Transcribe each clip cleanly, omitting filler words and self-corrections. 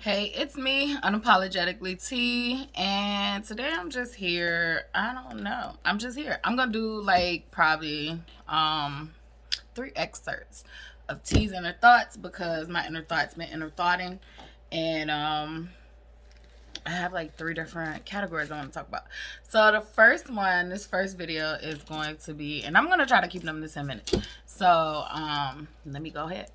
Hey, it's me, Unapologetically T, and today I'm just here. I don't know. I'm just here. I'm gonna do like probably 3 excerpts of T's inner thoughts because my inner thoughts been inner thoughting, and I have like 3 different categories I want to talk about. So the first one, this first video is going to be, and I'm gonna try to keep them to 10 minutes. So let me go ahead.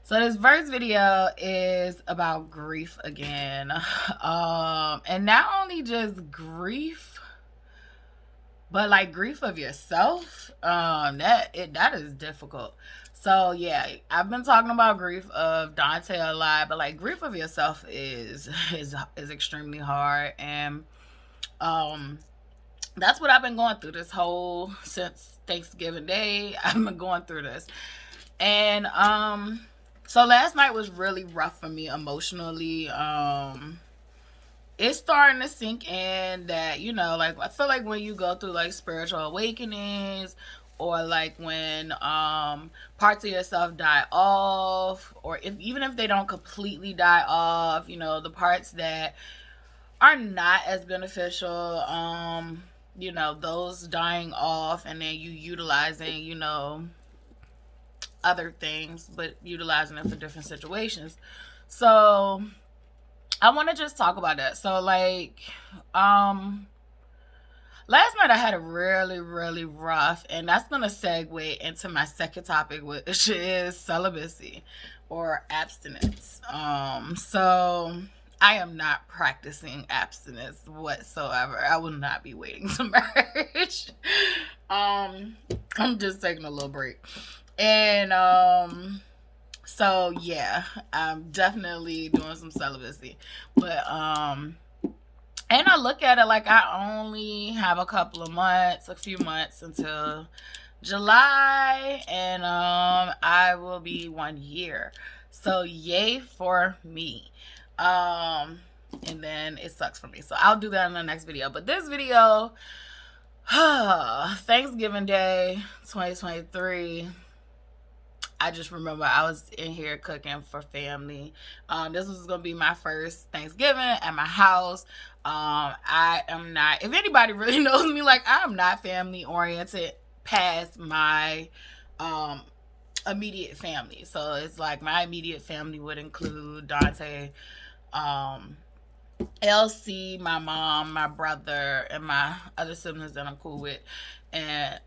So this first video is about grief again. And not only just grief, but like grief of yourself. That is difficult. So yeah, I've been talking about grief of Dante a lot, but like grief of yourself is extremely hard, and that's what I've been going through this whole since Thanksgiving Day. I've been going through this, and so last night was really rough for me emotionally. It's starting to sink in that, like I feel like when you go through like spiritual awakenings, or like when parts of yourself die off, or even if they don't completely die off, the parts that are not as beneficial, those dying off, and then you utilizing, other things, but utilizing it for different situations. So I want to just talk about that. So like last night I had a really, really rough, and that's going to segue into my second topic, which is celibacy or abstinence. So I am not practicing abstinence whatsoever. I will not be waiting to marriage. I'm just taking a little break. And so yeah, I'm definitely doing some celibacy. But and I look at it like I only have a few months until July, and I will be 1 year. So yay for me. And then it sucks for me. So I'll do that in the next video. But this video, Thanksgiving Day 2023, I just remember I was in here cooking for family. This was going to be my first Thanksgiving at my house. I am not, if anybody really knows me, like I'm not family oriented past my immediate family. So it's like my immediate family would include Dante, LC, my mom, my brother, and my other siblings that I'm cool with, and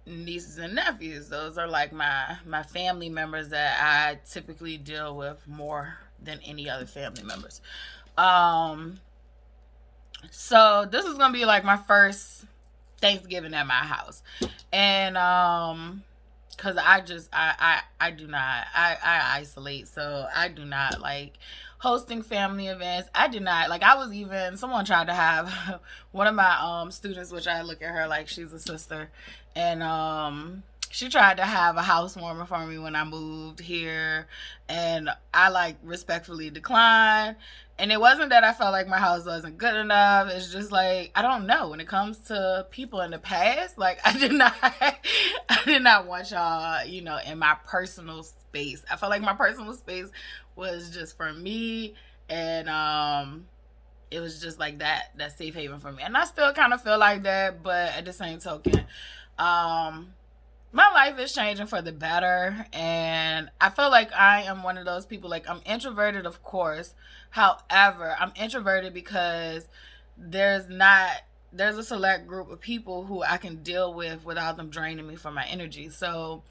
nieces and nephews. Those are like my family members that I typically deal with more than any other family members. So this is gonna be like my first Thanksgiving at my house, and because I do not, I isolate, so I do not like hosting family events. I did not like, someone tried to have one of my students, which I look at her like she's a sister, and she tried to have a housewarming for me when I moved here, and I like respectfully declined. And it wasn't that I felt like my house wasn't good enough. It's just like, I don't know. When it comes to people in the past, like I did not want y'all, in my personal space. I felt like my personal space was just for me, and it was just like that safe haven for me. And I still kind of feel like that, but at the same token, my life is changing for the better, and I feel like I am one of those people, like I'm introverted, of course. However, I'm introverted because there's a select group of people who I can deal with without them draining me from my energy. So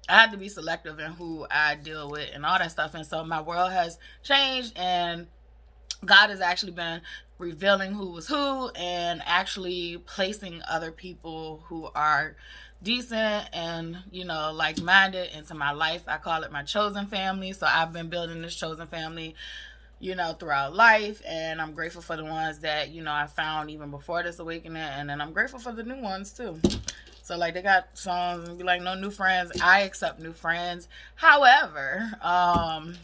I have to be selective in who I deal with and all that stuff. And so my world has changed, and God has actually been revealing who was who and actually placing other people who are decent and, like-minded into my life. I call it my chosen family. So I've been building this chosen family, throughout life, and I'm grateful for the ones that, I found even before this awakening, and then I'm grateful for the new ones too. So like they got songs and be like, no new friends. I accept new friends. However, I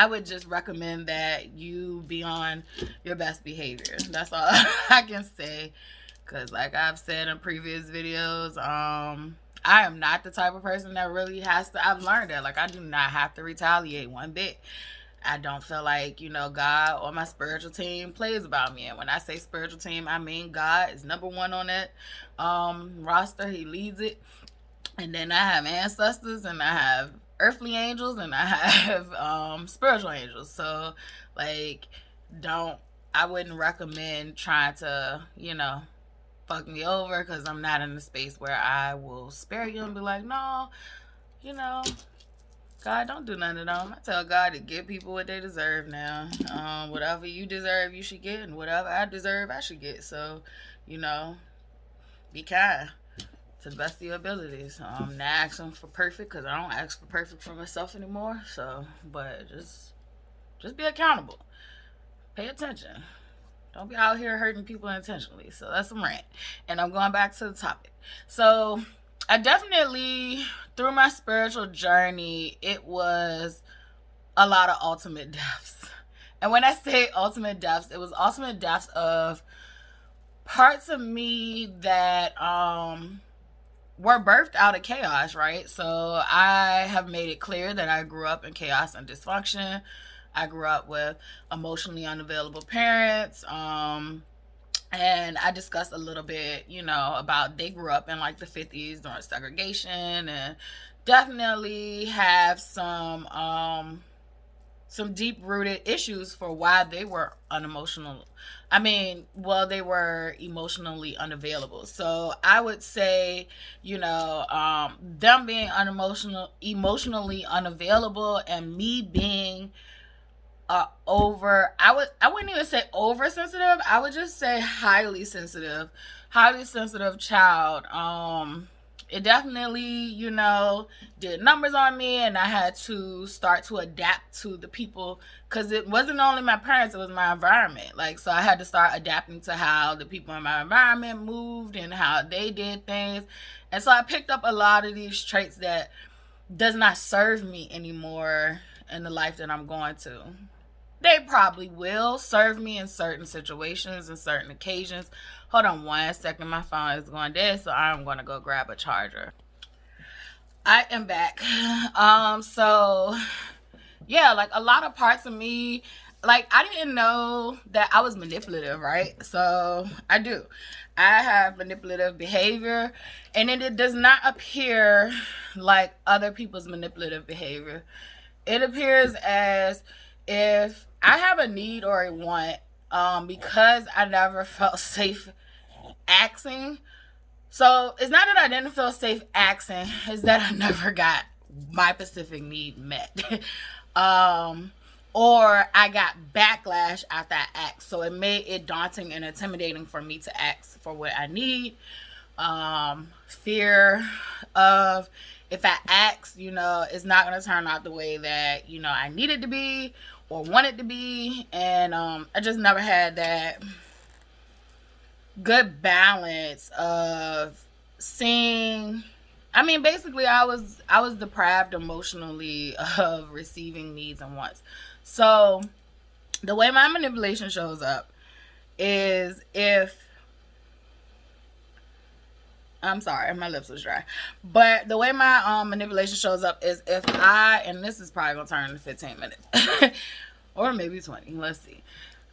would just recommend that you be on your best behavior. That's all I can say. Because like I've said in previous videos, I am not the type of person that really has to, I've learned that, like I do not have to retaliate one bit. I don't feel like, God or my spiritual team plays about me. And when I say spiritual team, I mean God is number one on that roster. He leads it. And then I have ancestors, and I have earthly angels, and I have spiritual angels. So, like, I wouldn't recommend trying to, fuck me over, because I'm not in a space where I will spare you and be like, no, God, don't do none of them. I tell God to give people what they deserve now. Whatever you deserve, you should get, and whatever I deserve, I should get. So, be kind to the best of your abilities. Not asking for perfect, because I don't ask for perfect for myself anymore. So, but just be accountable. Pay attention. Don't be out here hurting people intentionally. So that's some rant. And I'm going back to the topic. So I definitely, through my spiritual journey, it was a lot of ultimate deaths. And when I say ultimate deaths, it was ultimate deaths of parts of me that were birthed out of chaos, right? So I have made it clear that I grew up in chaos and dysfunction. I grew up with emotionally unavailable parents. And I discussed a little bit, about they grew up in like the 50s during segregation, and definitely have some deep-rooted issues for why they were unemotional. They were emotionally unavailable. So I would say, them being emotionally unavailable, and me being I wouldn't even say oversensitive. I would just say highly sensitive child. It definitely, did numbers on me, and I had to start to adapt to the people, because it wasn't only my parents, it was my environment. Like, so I had to start adapting to how the people in my environment moved and how they did things. And so I picked up a lot of these traits that does not serve me anymore in the life that I'm going to. They probably will serve me in certain situations and certain occasions. Hold on 1 second. My phone is going dead, so I'm going to go grab a charger. I am back. So, yeah, like a lot of parts of me, like I didn't know that I was manipulative, right? So I do. I have manipulative behavior, and it does not appear like other people's manipulative behavior. It appears as if I have a need or a want, because I never felt safe asking. So it's not that I didn't feel safe asking, it's that I never got my specific need met. Or I got backlash after I asked. So it made it daunting and intimidating for me to ask for what I need. Fear of, if I ask, it's not going to turn out the way that, I need it to be or want it to be. And I just never had that good balance of seeing. Basically I was deprived emotionally of receiving needs and wants. So the way my manipulation shows up is I'm sorry, my lips was dry. But the way my manipulation shows up is and this is probably going to turn into 15 minutes. Or maybe 20. Let's see.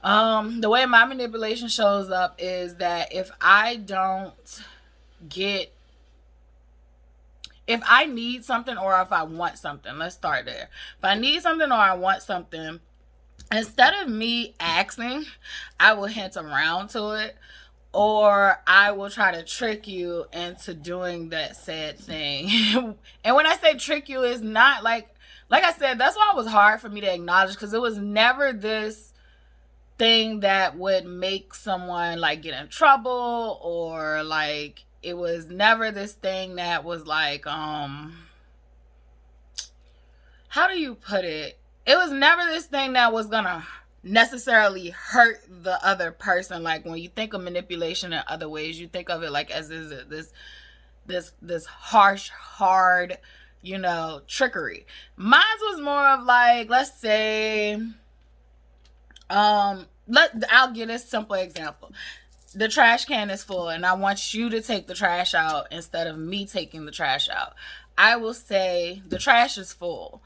The way my manipulation shows up is that if I need something or if I want something, let's start there. If I need something or I want something, instead of me asking, I will hint around to it. Or I will try to trick you into doing that said thing. And when I say trick you, it's not like I said, that's why it was hard for me to acknowledge, because it was never this thing that would make someone like get in trouble, or like it was never this thing that was like, how do you put it? It was never this thing that was gonna necessarily hurt the other person. Like when you think of manipulation in other ways, you think of it like as this harsh, hard, trickery. Mine was more of like, let's say, I'll give this simple example. The trash can is full and I want you to take the trash out instead of me taking the trash out. I will say the trash is full.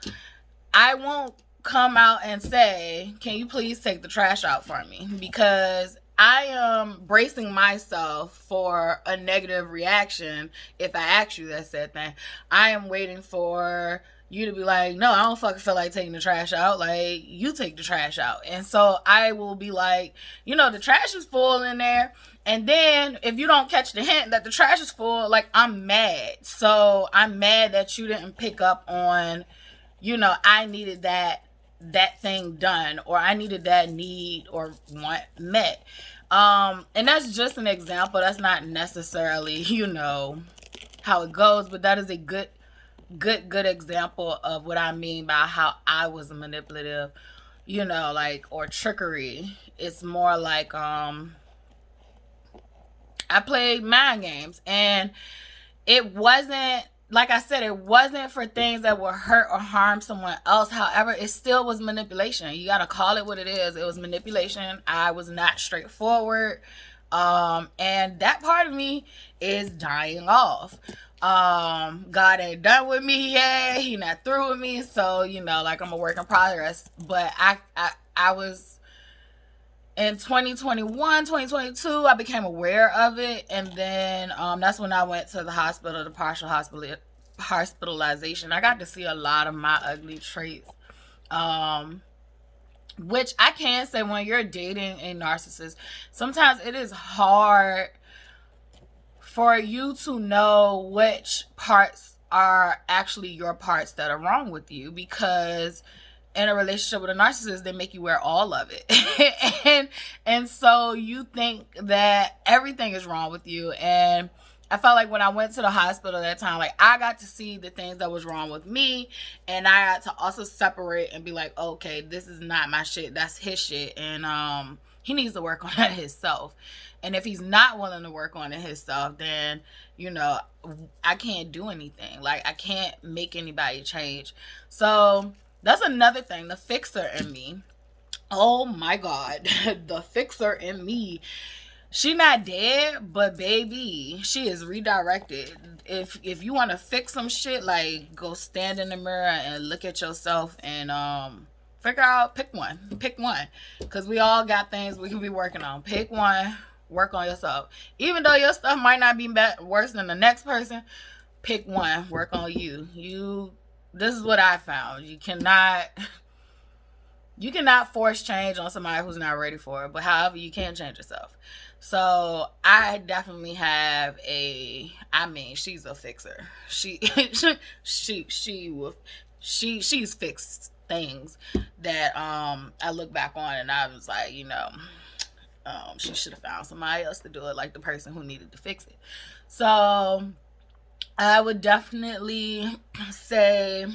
I won't come out and say, can you please take the trash out for me? Because I am bracing myself for a negative reaction if I ask you that said thing. I am waiting for you to be like, no, I don't fucking feel like taking the trash out. Like, you take the trash out. And so I will be like, the trash is full in there. And then if you don't catch the hint that the trash is full, like, I'm mad. So I'm mad that you didn't pick up on, I needed that thing done, or I needed that need or want met. And that's just an example. That's not necessarily, how it goes, but that is a good example of what I mean by how I was manipulative, or trickery. It's more like, I played mind games, and it wasn't, like I said, it wasn't for things that would hurt or harm someone else. However, it still was manipulation. You got to call it what it is. It was manipulation. I was not straightforward. And that part of me is dying off. God ain't done with me yet. He not through with me. So, like, I'm a work in progress. But I was... In 2021, 2022, I became aware of it, and then that's when I went to the hospital, the partial hospitalization. I got to see a lot of my ugly traits, which I can say, when you're dating a narcissist, sometimes it is hard for you to know which parts are actually your parts that are wrong with you, because in a relationship with a narcissist, they make you wear all of it. and so you think that everything is wrong with you. And I felt like when I went to the hospital that time, like, I got to see the things that was wrong with me, and I got to also separate and be like, okay, this is not my shit, that's his shit, and he needs to work on that himself. And if he's not willing to work on it himself, then, I can't do anything. Like, I can't make anybody change. So that's another thing, the fixer in me. Oh my God, the fixer in me. She not dead, but baby, she is redirected. If you want to fix some shit, like, go stand in the mirror and look at yourself and figure out, pick one, because we all got things we can be working on. Pick one, work on yourself. Even though your stuff might not be worse than the next person, pick one, work on you. This is what I found. You cannot force change on somebody who's not ready for it. But however, you can change yourself. So I definitely have she's a fixer. She's fixed things that I look back on, and I was like, she should have found somebody else to do it, like the person who needed to fix it. So I would definitely say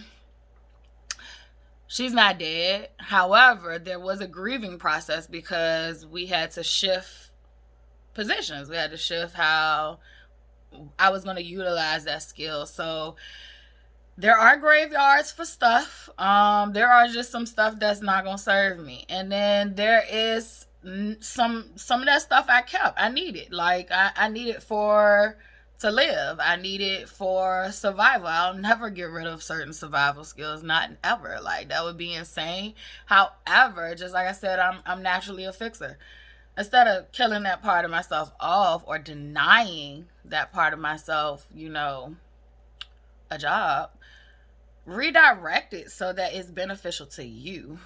she's not dead. However, there was a grieving process because we had to shift positions. We had to shift how I was going to utilize that skill. So there are graveyards for stuff. There are just some stuff that's not going to serve me. And then there is some of that stuff I kept. I need it. Like, I need it to live. I need it for survival. I'll never get rid of certain survival skills. Not ever. Like, that would be insane. However, just like I said, I'm naturally a fixer. Instead of killing that part of myself off or denying that part of myself, a job, redirect it so that it's beneficial to you.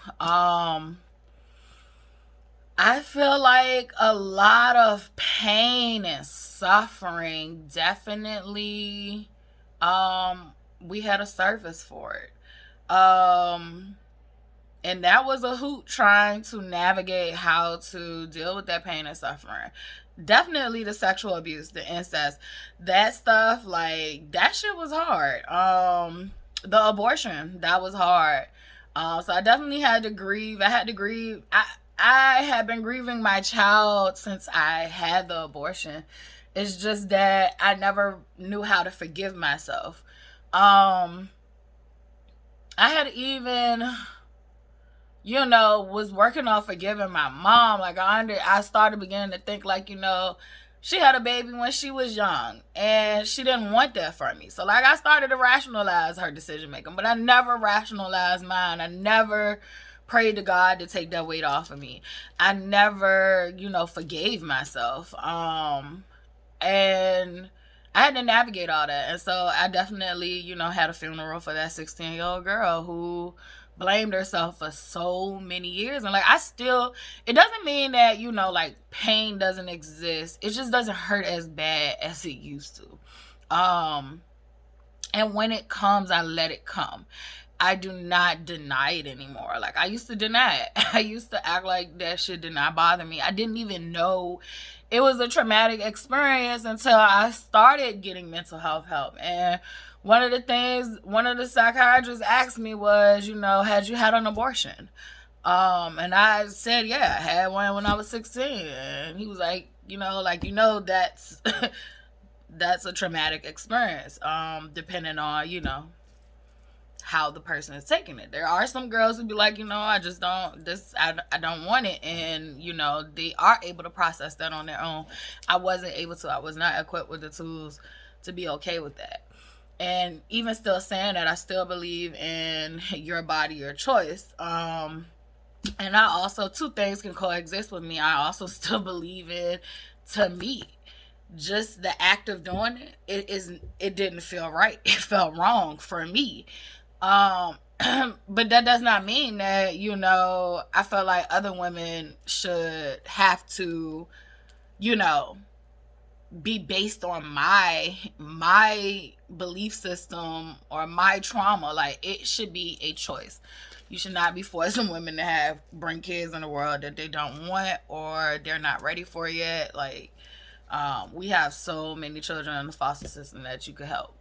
I feel like a lot of pain and suffering, definitely, we had a service for it. And that was a hoot, trying to navigate how to deal with that pain and suffering. Definitely the sexual abuse, the incest, that stuff, like, that shit was hard. The abortion, that was hard. So I definitely had to grieve. I had been grieving my child since I had the abortion. It's just that I never knew how to forgive myself. I had even, was working on forgiving my mom. Like, I started beginning to think, like, She had a baby when she was young, and she didn't want that from me. So, like, I started to rationalize her decision making, but I never rationalized mine. I never prayed to God to take that weight off of me. I never, forgave myself. And I had to navigate all that. And so I definitely, had a funeral for that 16-year-old girl who blamed herself for so many years. And, like, it doesn't mean that, like, pain doesn't exist. It just doesn't hurt as bad as it used to. And when it comes, I let it come. I do not deny it anymore. Like, I used to deny it. I used to act like that shit did not bother me. I didn't even know it was a traumatic experience until I started getting mental health help. And one of the psychiatrists asked me was, had you had an abortion? And I said, yeah, I had one when I was 16. And he was like, that's that's a traumatic experience, depending on, how the person is taking it. There are some girls who be like, I just don't, I don't want it. And, they are able to process that on their own. I wasn't able to. I was not equipped with the tools to be okay with that. And even still saying that, I still believe in your body, your choice. And I also, two things can coexist with me. I also still believe in, to me, just the act of doing it didn't feel right. It felt wrong for me. But that does not mean that, I feel like other women should have to, be based on my belief system or my trauma. Like, it should be a choice. You should not be forcing women to bring kids in the world that they don't want or they're not ready for yet. Like, we have so many children in the foster system that you could help.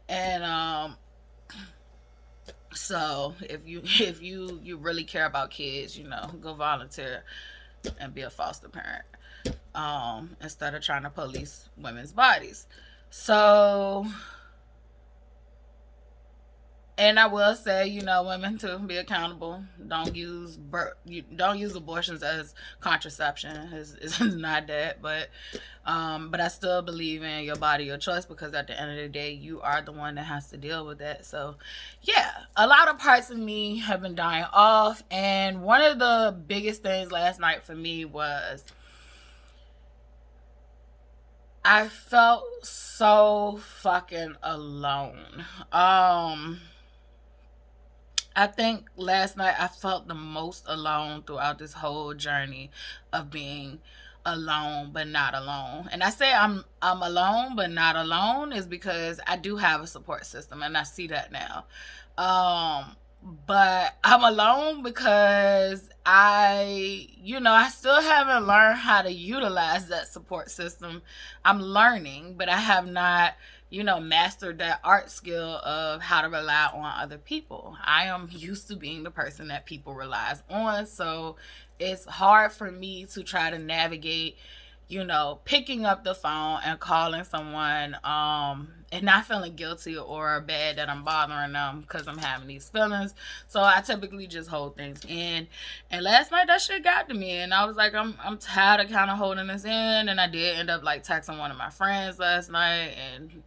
And, so if you really care about kids, go volunteer and be a foster parent, instead of trying to police women's bodies. So, and I will say, women to be accountable. Don't use abortions as contraception. It's not that, but I still believe in your body, your choice, because at the end of the day, you are the one that has to deal with that. So, yeah, a lot of parts of me have been dying off, and one of the biggest things last night for me was I felt so fucking alone. I think last night I felt the most alone throughout this whole journey of being alone but not alone. And I say I'm alone but not alone is because I do have a support system, and I see that now. But I'm alone because I still haven't learned how to utilize that support system. I'm learning, but I have not mastered that art skill of how to rely on other people. I am used to being the person that people relies on, so it's hard for me to try to navigate, picking up the phone and calling someone, and not feeling guilty or bad that I'm bothering them because I'm having these feelings. So I typically just hold things in. And last night that shit got to me, and I was like, I'm tired of kind of holding this in. And I did end up like texting one of my friends last night, and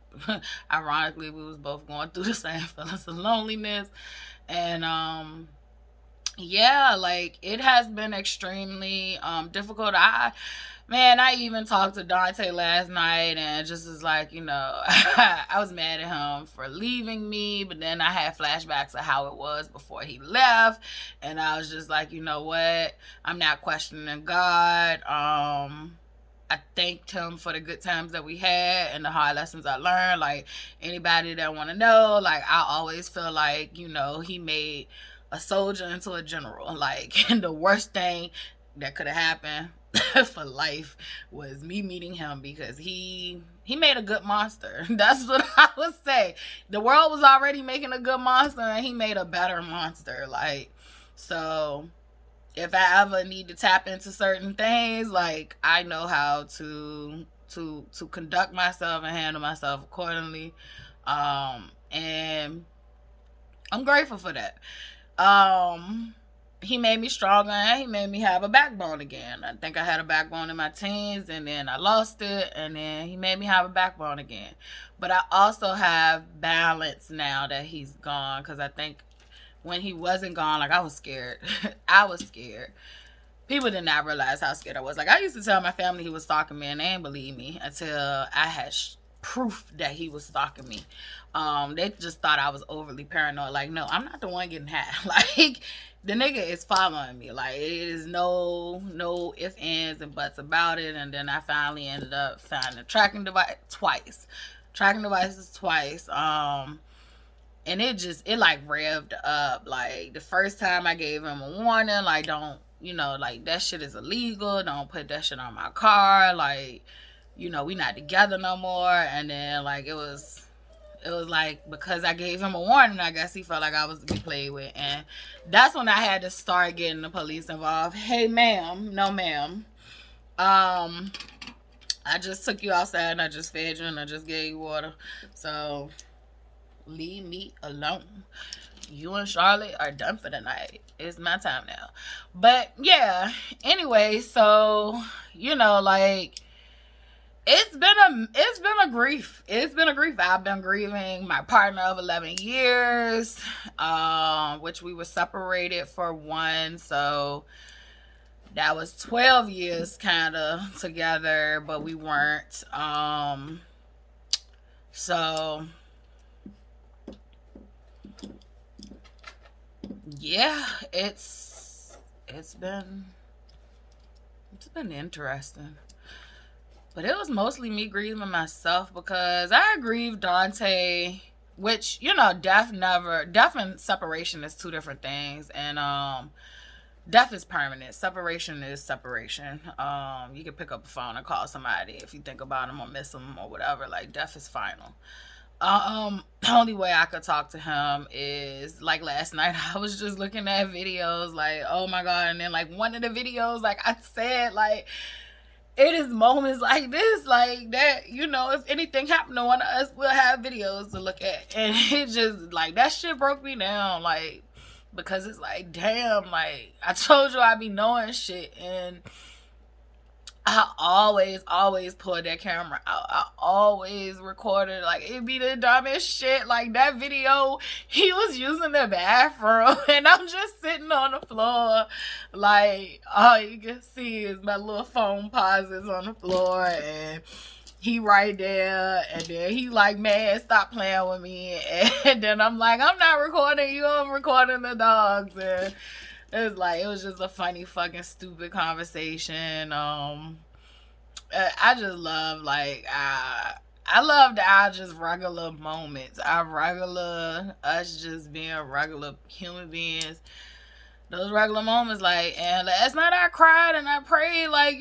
ironically we was both going through the same feelings of loneliness. And yeah, like, it has been extremely difficult. I even talked to Dante last night, and just was like, I was mad at him for leaving me, but then I had flashbacks of how it was before he left, and I was just like, you know what, I'm not questioning God. I thanked him for the good times that we had and the hard lessons I learned. Like, anybody that want to know, like, I always feel like, he made a soldier into a general. Like, and the worst thing that could have happened for life was me meeting him, because he made a good monster. That's what I would say. The world was already making a good monster, and he made a better monster. Like, so if I ever need to tap into certain things, like, I know how to conduct myself and handle myself accordingly. And I'm grateful for that. he made me stronger, and he made me have a backbone again. I think I had a backbone in my teens, and then I lost it, and then he made me have a backbone again. But I also have balance now that he's gone, because I think when he wasn't gone, like, I was scared. I was scared. People did not realize how scared I was. Like, I used to tell my family he was stalking me, and they didn't believe me until I had proof that he was stalking me. They just thought I was overly paranoid. Like, no, I'm not the one getting hacked. Like, the nigga is following me. Like, it is no ifs, ands, and buts about it. And then I finally ended up finding a tracking device twice. Tracking devices twice. And it like revved up. Like, the first time I gave him a warning, like, don't, like, that shit is illegal. Don't put that shit on my car. Like, we not together no more. And then, like, it was like, because I gave him a warning, I guess he felt like I was to be played with. And that's when I had to start getting the police involved. Hey, ma'am. No, ma'am. I just took you outside, and I just fed you, and I just gave you water. So leave me alone. You and Charlotte are done for the night. It's my time now. But yeah, anyway, so like, it's been a grief. It's been a grief. I've been grieving my partner of 11 years, which we were separated for one, so that was 12 years kind of together, but we weren't. So yeah, it's been interesting. But it was mostly me grieving myself, because I grieved Dante, which, death and separation is two different things. And death is permanent. Separation is separation. You can pick up a phone and call somebody if you think about them or miss them or whatever. Like, death is final. The only way I could talk to him is, like, last night I was just looking at videos, like, oh my God. And then, like, one of the videos, like I said, like, it is moments like this, like that, if anything happened to one of us, we'll have videos to look at. And it just, like, that shit broke me down, like, because it's like, damn, like, I told you I be knowing shit, and I always pulled that camera out. I always recorded. Like, it be the dumbest shit. Like, that video, he was using the bathroom, and I'm just sitting on the floor. Like, all you can see is my little phone pauses on the floor, and he right there, and then he like, man, stop playing with me. And then I'm like, I'm not recording you, I'm recording the dogs. And it was just a funny fucking stupid conversation. I just love, like, I love our just regular moments. Us just being regular human beings. Those regular moments, like, and last night I cried and I prayed, like,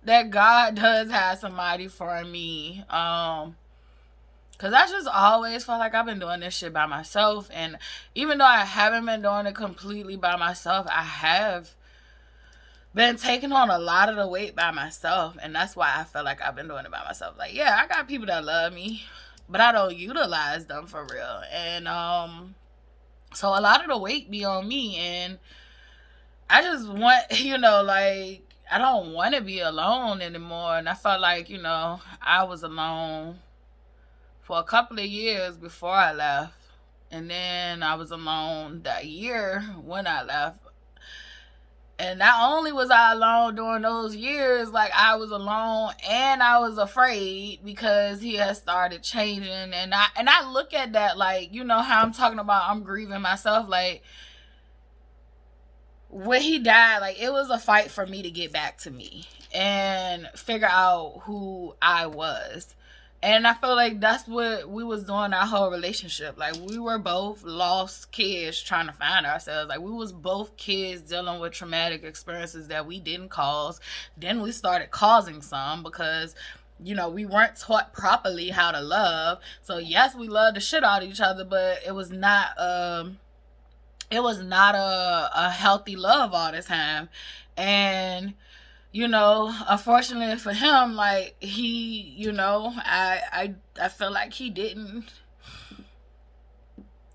that God does have somebody for me. Because I just always felt like I've been doing this shit by myself. And even though I haven't been doing it completely by myself, I have been taking on a lot of the weight by myself. And that's why I feel like I've been doing it by myself. Like, yeah, I got people that love me, but I don't utilize them for real. And so a lot of the weight be on me. And I just want, like, I don't want to be alone anymore. And I felt like, I was alone for a couple of years before I left. And then I was alone that year when I left. And not only was I alone during those years, like, I was alone and I was afraid because he had started changing. And I look at that, like, how I'm talking about I'm grieving myself. Like, when he died, like, it was a fight for me to get back to me and figure out who I was. And I feel like that's what we was doing our whole relationship. Like, we were both lost kids trying to find ourselves. Like, we was both kids dealing with traumatic experiences that we didn't cause. Then we started causing some because, we weren't taught properly how to love. So, yes, we loved the shit out of each other, but it was not a healthy love all the time. And unfortunately for him, like, he, I feel like he didn't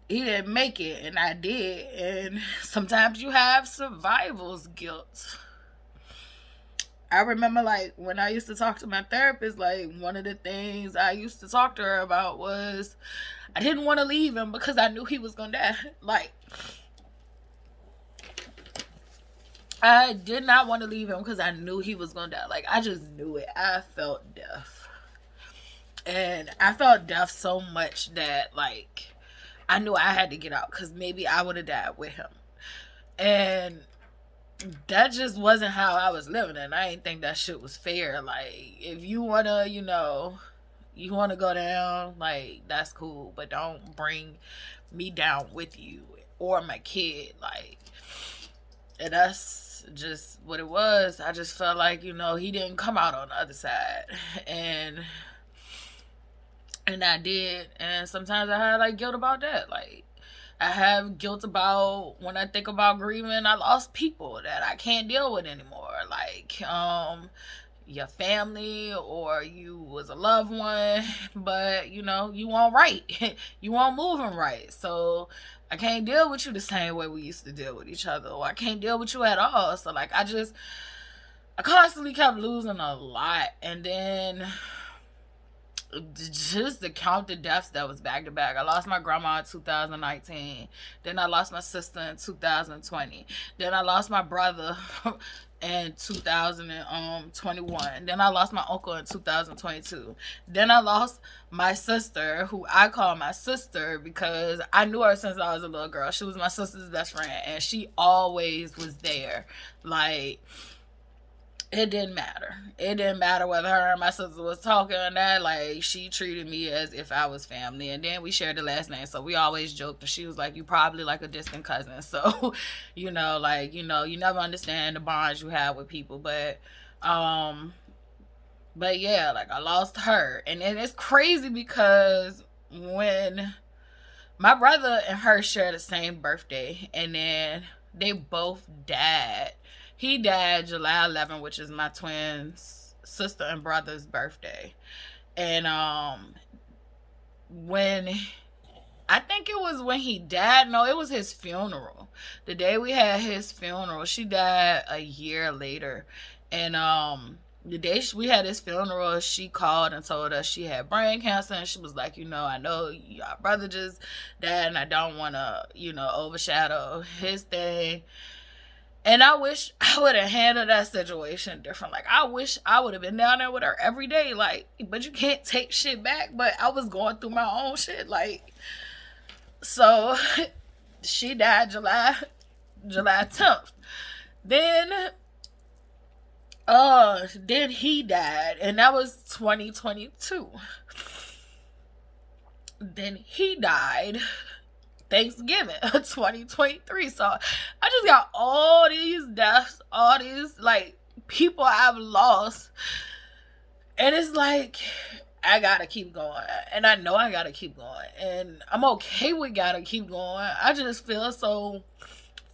he didn't make it and I did. And sometimes you have survival's guilt. I remember, like, when I used to talk to my therapist, like, one of the things I used to talk to her about was I didn't want to leave him because I knew he was gonna die. Like, I did not want to leave him because I knew he was gonna die. Like, I just knew it. I felt death. And I felt death so much that, like, I knew I had to get out because maybe I would have died with him. And that just wasn't how I was living, and I didn't think that shit was fair. Like, if you wanna, you wanna go down, like, that's cool, but don't bring me down with you or my kid. Like, and that's just what it was. I just felt like, he didn't come out on the other side, and I did. And sometimes I had, like, guilt about that. Like, I have guilt about when I think about grieving, I lost people that I can't deal with anymore. Like, your family, or you was a loved one, but, you weren't right. You weren't moving right. So I can't deal with you the same way we used to deal with each other, or I can't deal with you at all. So, like, I constantly kept losing a lot. And then just to count the deaths that was back to back. I lost my grandma in 2019. Then I lost my sister in 2020. Then I lost my brother in 2021. Then I lost my uncle in 2022. Then I lost my sister, who I call my sister because I knew her since I was a little girl. She was my sister's best friend, and she always was there. Like, it didn't matter. It didn't matter whether her and my sister was talking or not. Like, she treated me as if I was family. And then we shared the last name, so we always joked. And she was like, you probably like a distant cousin. So, you never understand the bonds you have with people. But yeah, like, I lost her. And it's crazy because when my brother and her share the same birthday, and then they both died. He died July 11th, which is my twin's sister and brother's birthday. And when I think it was when he died, no, it was his funeral. The day we had his funeral, she died a year later. And the day we had his funeral, she called and told us she had brain cancer. And she was like, I know your brother just died, and I don't want to, overshadow his thing. And I wish I would have handled that situation different. Like, I wish I would have been down there with her every day. Like, but you can't take shit back. But I was going through my own shit. Like, so she died July 10th. Then he died, and that was 2022. Then he died Thanksgiving 2023. So I just got all these deaths, all these, like, people I've lost, and it's like, I gotta keep going, and I know I gotta keep going, and I'm okay with gotta keep going. I just feel so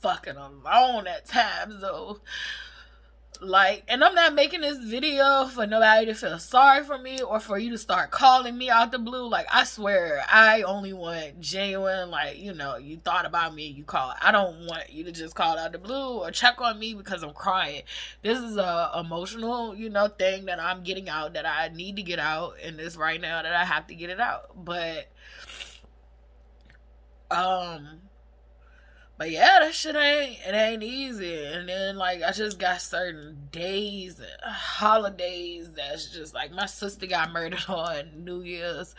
fucking alone at times, though. Like, and I'm not making this video for nobody to feel sorry for me or for you to start calling me out the blue. Like, I swear, I only want genuine, like, you thought about me, you call. I don't want you to just call out the blue or check on me because I'm crying. This is a emotional, thing that I'm getting out, that I need to get out in this right now, that I have to get it out. But yeah, that shit ain't easy. And then, like, I just got certain days and holidays that's just, like, my sister got murdered on New Year's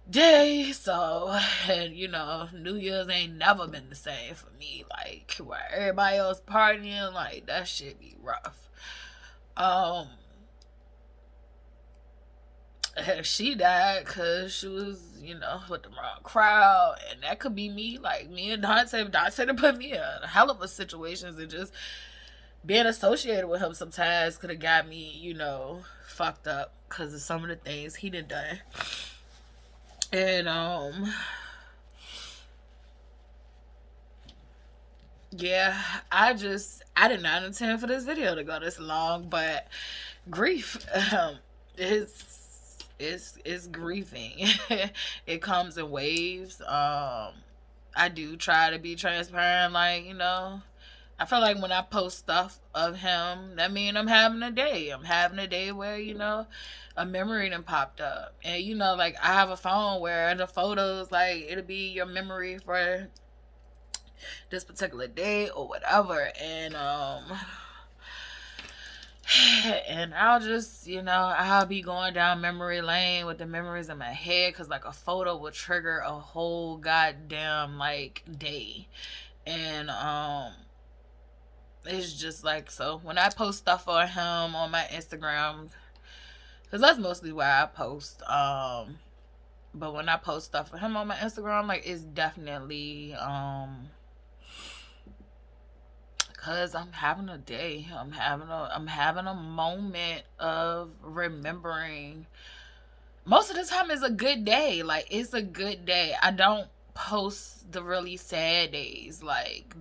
Day. So, and, New Year's ain't never been the same for me. Like, where everybody else partying, like, that shit be rough. She died because she was, with the wrong crowd, and that could be me. Like, me and Dante to put me in a hell of a situations, and just being associated with him sometimes could have got me, fucked up because of some of the things he done. And yeah, I did not intend for this video to go this long, but grief is grieving. It comes in waves. I do try to be transparent. Like, you know, I feel like when I post stuff of him, that mean I'm having a day. I'm having a day where, you know, a memory done popped up. And, you know, like, I have a phone where the photos, like, it'll be your memory for this particular day or whatever. And I'll just, you know, I'll be going down memory lane with the memories in my head, because like a photo will trigger a whole goddamn like day. And it's just like, so when I post stuff for him on my Instagram, because that's mostly where I post, but when I post stuff for him on my Instagram, like, it's definitely because I'm having a day. I'm having a moment of remembering. Most of the time it's a good day. Like, it's a good day. I don't post the really sad days. Like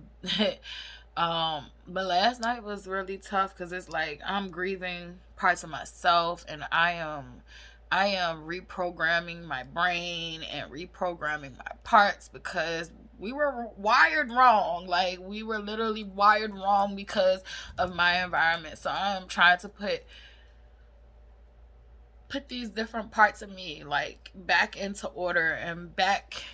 but last night was really tough, because it's like I'm grieving parts of myself, and I am reprogramming my brain and reprogramming my parts, because we were wired wrong. Like, we were literally wired wrong because of my environment. So I'm trying to put these different parts of me, like, back into order and back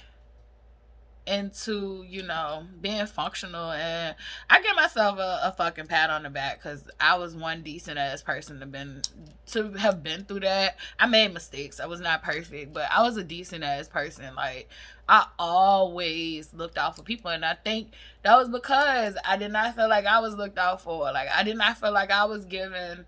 into, you know, being functional. And I give myself a fucking pat on the back, because I was one decent ass person to have been through that. I made mistakes. I was not perfect, but I was a decent ass person. Like, I always looked out for people, and I think that was because I did not feel like I was looked out for. Like, I did not feel like I was given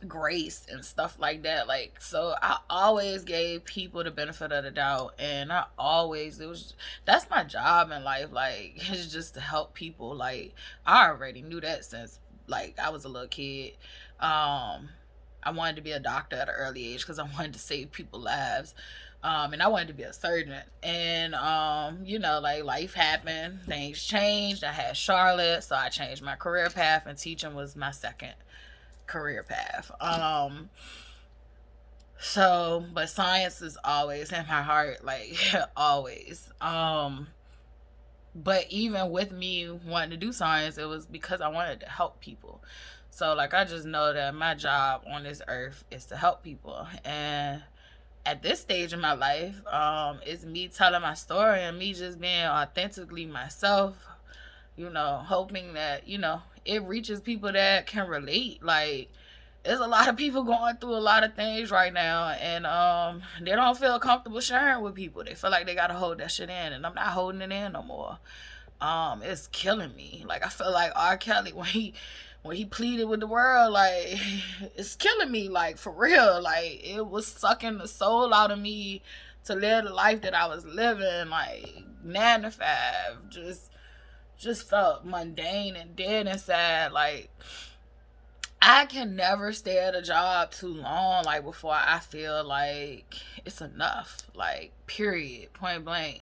grace and stuff like that. Like, so I always gave people the benefit of the doubt, and that's my job in life. Like, it's just to help people. Like, I already knew that since, like, I was a little kid. I wanted to be a doctor at an early age, because I wanted to save people's lives. And I wanted to be a surgeon. And you know, like, life happened, things changed. I had Charlotte, so I changed my career path, and teaching was my second career path. So, but science is always in my heart, like, always. But even with me wanting to do science, it was because I wanted to help people. So, like, I just know that my job on this earth is to help people. And at this stage in my life, it's me telling my story and me just being authentically myself, you know, hoping that, you know, it reaches people that can relate. Like, there's a lot of people going through a lot of things right now, and they don't feel comfortable sharing with people. They feel like they gotta hold that shit in, and I'm not holding it in no more. It's killing me. Like, I feel like R. Kelly, when he pleaded with the world, like, it's killing me, like, for real. Like, it was sucking the soul out of me to live the life that I was living, like 9 to 5. Just felt mundane and dead inside. Like, I can never stay at a job too long, like, before I feel like it's enough. Like, period, point blank.